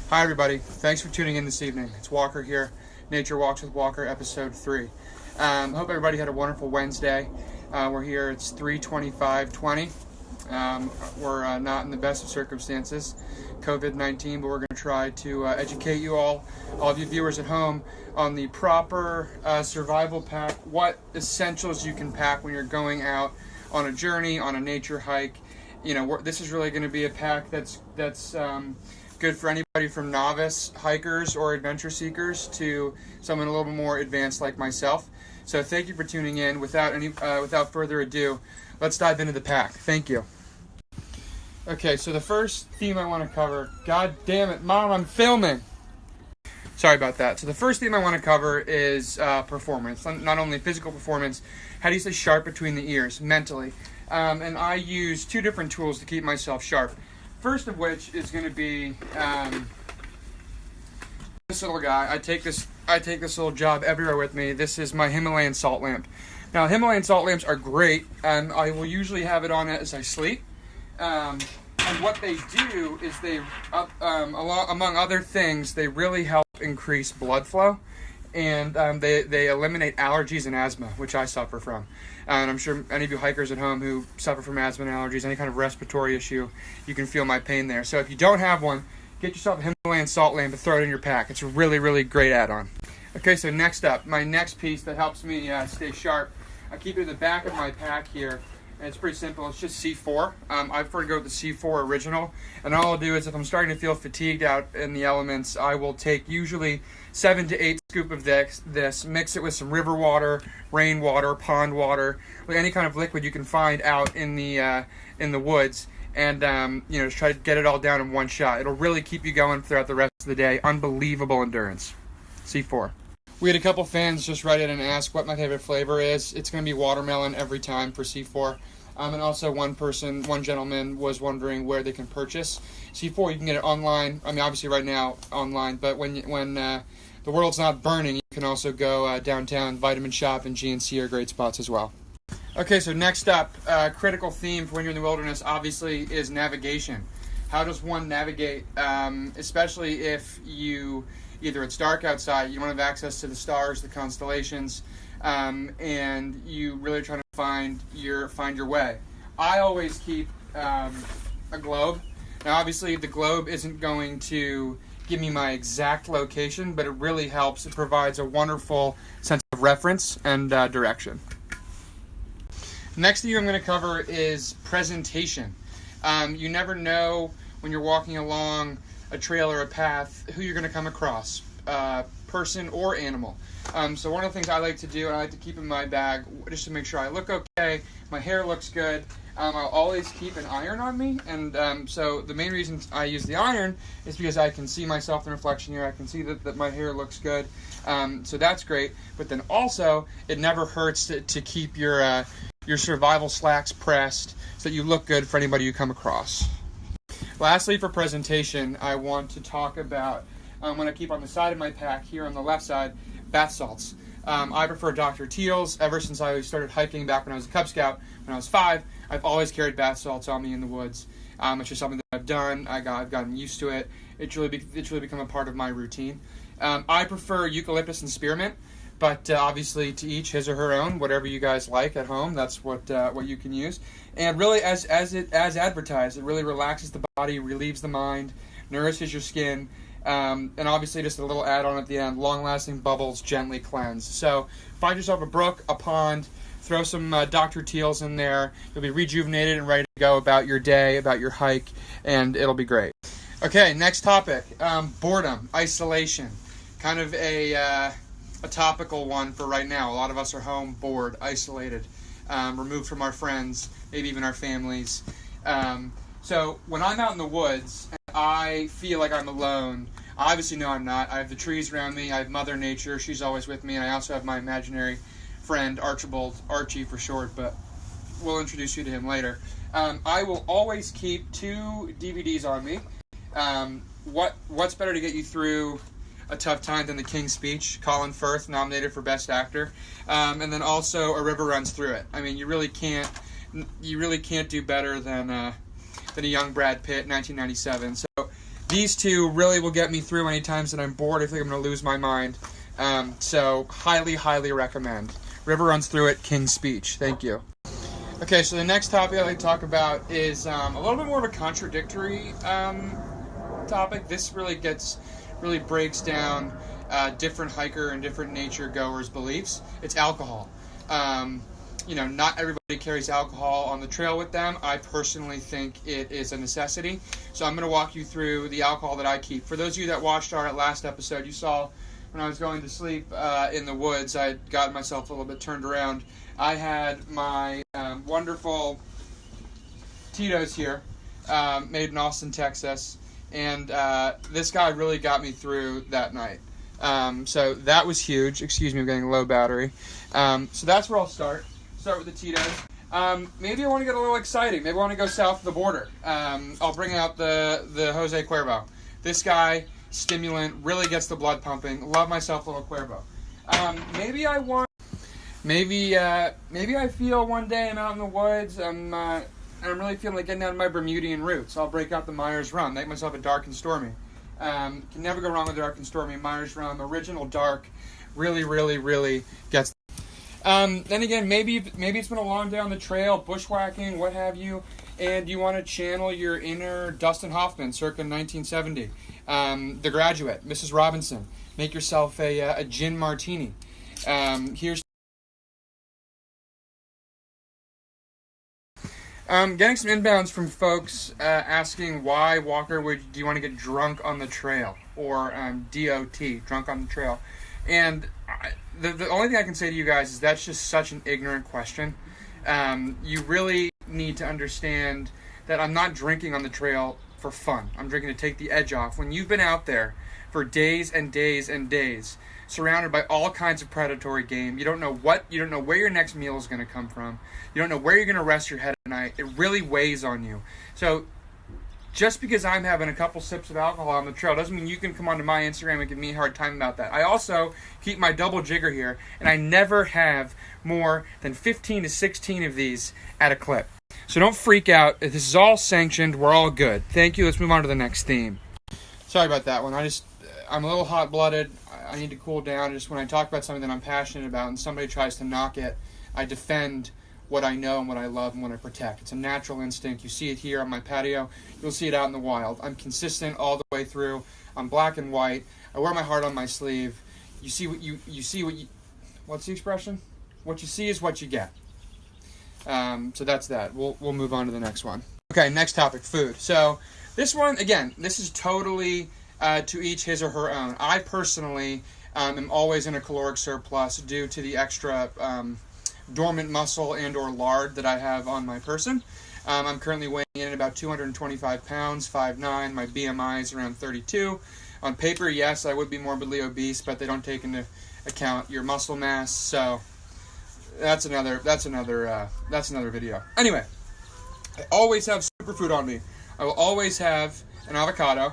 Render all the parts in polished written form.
Hi everybody, thanks for tuning in this evening. It's Walker here, Nature Walks with Walker, episode 3. Hope everybody had a wonderful Wednesday. We're here, it's 3/25/20. We're not in the best of circumstances, COVID-19, but we're going to try to educate you all of you viewers at home, on the proper survival pack, what essentials you can pack when you're going out on a journey, on a nature hike. You know, this is really going to be a pack that's good for anybody from novice hikers or adventure seekers to someone a little bit more advanced like myself. So thank you for tuning in. Without further ado, let's dive into the pack. Thank you. Okay, so the first theme I want to cover, God damn it, Mom, I'm filming. Sorry about that. So the first theme I want to cover is performance. Not only physical performance, how do you stay sharp between the ears, mentally? And I use two different tools to keep myself sharp. First of which is going to be this little guy. I take this little job everywhere with me. This is my Himalayan salt lamp. Now, Himalayan salt lamps are great, and I will usually have it on as I sleep. And what they do is they, among other things, they really help increase blood flow, and they eliminate allergies and asthma, which I suffer from. And I'm sure any of you hikers at home who suffer from asthma and allergies, any kind of respiratory issue, you can feel my pain there. So if you don't have one, get yourself a Himalayan salt lamp and throw it in your pack. It's a really, really great add-on. Okay, so next up, my next piece that helps me stay sharp, I keep it in the back of my pack here. And it's pretty simple. It's just C4. I prefer to go with the C4 original. And all I'll do is if I'm starting to feel fatigued out in the elements, I will take usually 7 to 8 scoops of this, mix it with some river water, rainwater, pond water, with any kind of liquid you can find out in the woods, and just try to get it all down in one shot. It'll really keep you going throughout the rest of the day. Unbelievable endurance. C4. We had a couple fans just write in and ask what my favorite flavor is. It's going to be watermelon every time for C4. And also one gentleman was wondering where they can purchase C4. You can get it online. I mean, obviously right now online, but when the world's not burning, you can also go downtown. Vitamin Shop and GNC are great spots as well. Okay, so next up, critical theme for when you're in the wilderness, obviously, is navigation. How does one navigate, especially if either it's dark outside, you don't have access to the stars, the constellations, and you really trying to find your way. I always keep a globe. Now, obviously, the globe isn't going to give me my exact location, but it really helps. It provides a wonderful sense of reference and direction. Next thing I'm going to cover is presentation. You never know when you're walking along a trail or a path who you're going to come across, person or animal. So one of the things I like to do, and I like to keep in my bag just to make sure I look okay, my hair looks good, I'll always keep an iron on me. And so the main reason I use the iron is because I can see myself in the reflection here. I can see that my hair looks good. So that's great. But then also, it never hurts to keep your survival slacks pressed so that you look good for anybody you come across. Lastly, for presentation, I want to talk about, when I keep on the side of my pack, here on the left side, bath salts. I prefer Dr. Teal's. Ever since I started hiking back when I was a Cub Scout, when I was 5, I've always carried bath salts on me in the woods. It's just something that I've done. I've gotten used to it. It's really become a part of my routine. I prefer eucalyptus and spearmint, but obviously to each his or her own. Whatever you guys like at home, that's what you can use. And really, as advertised, it really relaxes the body, relieves the mind, nourishes your skin, and obviously just a little add-on at the end: long-lasting bubbles, gently cleanse. So find yourself a brook, a pond, throw some Dr. Teal's in there. You'll be rejuvenated and ready to go about your day, about your hike, and it'll be great. Okay, next topic: boredom isolation. Kind of a topical one for right now. A lot of us are home, bored, isolated, removed from our friends, maybe even our families. So when I'm out in the woods and I feel like I'm alone, I obviously know I'm not. I have the trees around me. I have Mother Nature. She's always with me. And I also have my imaginary friend, Archibald, Archie for short, but we'll introduce you to him later. I will always keep 2 DVDs on me. What's better to get you through a tough time than The King's Speech? Colin Firth, nominated for Best Actor, and then also A River Runs Through It. I mean, you really can't do better than a young Brad Pitt, 1997. So these two really will get me through any times that I'm bored. I think I'm going to lose my mind. So highly, highly recommend. River runs through it, King's Speech. Thank you. Okay, so the next topic I'd like to talk about is a little bit more of a contradictory topic. This really breaks down different hiker and different nature goers' beliefs. It's alcohol. Not everybody carries alcohol on the trail with them. I personally think it is a necessity. So I'm going to walk you through the alcohol that I keep. For those of you that watched our last episode, you saw when I was going to sleep in the woods, I had gotten myself a little bit turned around. I had my wonderful Tito's here, made in Austin, Texas. And this guy really got me through that night. So that was huge. Excuse me, I'm getting low battery. So that's where I'll start. Start with the Tito's. Maybe I want to get a little exciting. Maybe I want to go south of the border. I'll bring out the Jose Cuervo. This guy, stimulant, really gets the blood pumping. Love myself a little Cuervo. Maybe I feel one day I'm out in the woods. And I'm really feeling like getting out of my Bermudian roots. I'll break out the Myers Rum. Make myself a dark and stormy. Can never go wrong with dark and stormy. Myers Rum, original dark, really, really, really gets. Then again, maybe it's been a long day on the trail, bushwhacking, what have you, and you want to channel your inner Dustin Hoffman, circa 1970. The Graduate, Mrs. Robinson. Make yourself a gin martini. Here's. Getting some inbounds from folks asking why, Walker, do you want to get drunk on the trail? Or DOT, drunk on the trail. And the only thing I can say to you guys is that's just such an ignorant question. You really need to understand that I'm not drinking on the trail for fun. I'm drinking to take the edge off. When you've been out there for days and days and days, surrounded by all kinds of predatory game, you don't know where your next meal is going to come from. You don't know where you're going to rest your head at night. It really weighs on you. So just because I'm having a couple sips of alcohol on the trail doesn't mean you can come onto my Instagram and give me a hard time about that. I also keep my double jigger here, and I never have more than 15 to 16 of these at a clip. So don't freak out. This is all sanctioned. We're all good. Thank you. Let's move on to the next theme. Sorry about that one. I'm a little hot-blooded. I need to cool down. Just when I talk about something that I'm passionate about and somebody tries to knock it, I defend what I know and what I love and what I protect. It's a natural instinct. You see it here on my patio. You'll see it out in the wild. I'm consistent all the way through. I'm black and white. I wear my heart on my sleeve. You see what's the expression? What you see is what you get. So that's that. We'll move on to the next one. Okay, next topic, food. So this one, again, this is totally to each his or her own. I personally am always in a caloric surplus due to the extra dormant muscle and or lard that I have on my person. I'm currently weighing in at about 225 pounds, 5'9". My BMI is around 32. On paper, yes, I would be morbidly obese, but they don't take into account your muscle mass. So that's another video. Anyway, I always have superfood on me. I will always have an avocado.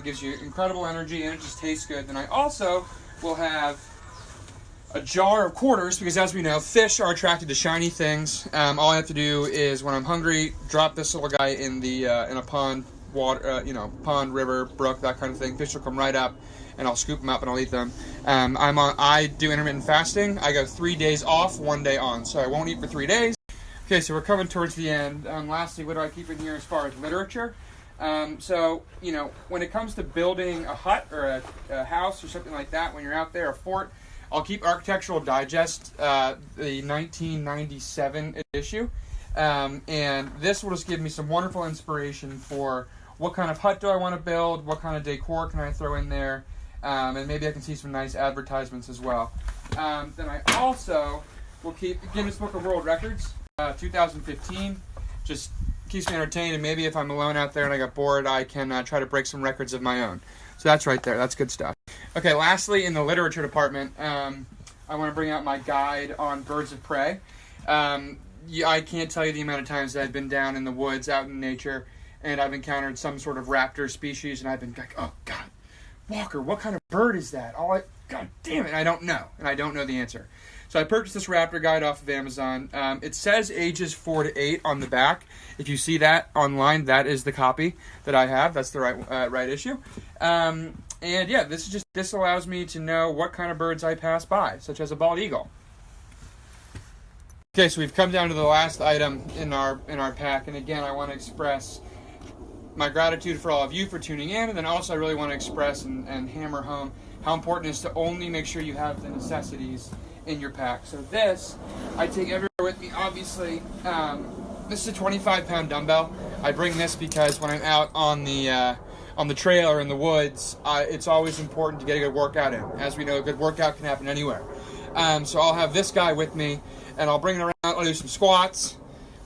Gives you incredible energy and it just tastes good. Then I also will have a jar of quarters because, as we know, fish are attracted to shiny things. All I have to do is, when I'm hungry, drop this little guy in in a pond, water, pond, river, brook, that kind of thing. Fish will come right up, and I'll scoop them up and I'll eat them. I do intermittent fasting. I go 3 days off, 1 day on, so I won't eat for 3 days. Okay, so we're coming towards the end. Lastly, what do I keep in here as far as literature? So, when it comes to building a hut or a house or something like that, when you're out there, a fort, I'll keep Architectural Digest, the 1997 issue. And this will just give me some wonderful inspiration for what kind of hut do I want to build, what kind of decor can I throw in there, and maybe I can see some nice advertisements as well. Then I also will keep Guinness Book of World Records, 2015, just keeps me entertained, and maybe if I'm alone out there and I got bored, I can try to break some records of my own. So that's right there. That's good stuff. Okay, lastly, in the literature department, I want to bring out my guide on birds of prey. I can't tell you the amount of times that I've been down in the woods, out in nature, and I've encountered some sort of raptor species, and I've been like, oh, God, Walker, what kind of bird is that? God damn it, I don't know, and I don't know the answer. So I purchased this Raptor guide off of Amazon. It says ages 4 to 8 on the back. If you see that online, that is the copy that I have. That's the right issue. And yeah, this allows me to know what kind of birds I pass by, such as a bald eagle. Okay, so we've come down to the last item in our pack, and again, I want to express my gratitude for all of you for tuning in, and then also I really want to express and hammer home how important it is to only make sure you have the necessities in your pack. So this, I take everywhere with me, obviously. This is a 25-pound dumbbell. I bring this because when I'm out on the trail or in the woods, it's always important to get a good workout in. As we know, a good workout can happen anywhere. So I'll have this guy with me, and I'll bring it around. I'll do some squats.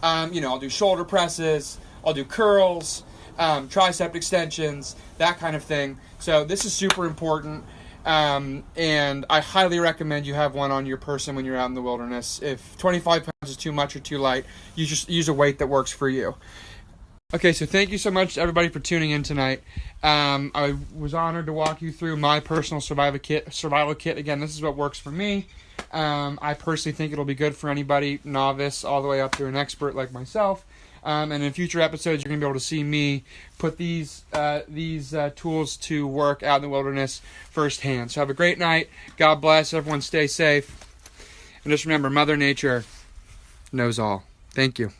I'll do shoulder presses. I'll do curls, tricep extensions, that kind of thing. So this is super important. And I highly recommend you have one on your person when you're out in the wilderness. If 25 pounds is too much or too light, you just use a weight that works for you. Okay, so thank you so much to everybody for tuning in tonight. I was honored to walk you through my personal survival kit. Again, this is what works for me. I personally think it'll be good for anybody, novice all the way up to an expert like myself. And in future episodes, you're going to be able to see me put these tools to work out in the wilderness firsthand. So have a great night. God bless. Everyone stay safe. And just remember, Mother Nature knows all. Thank you.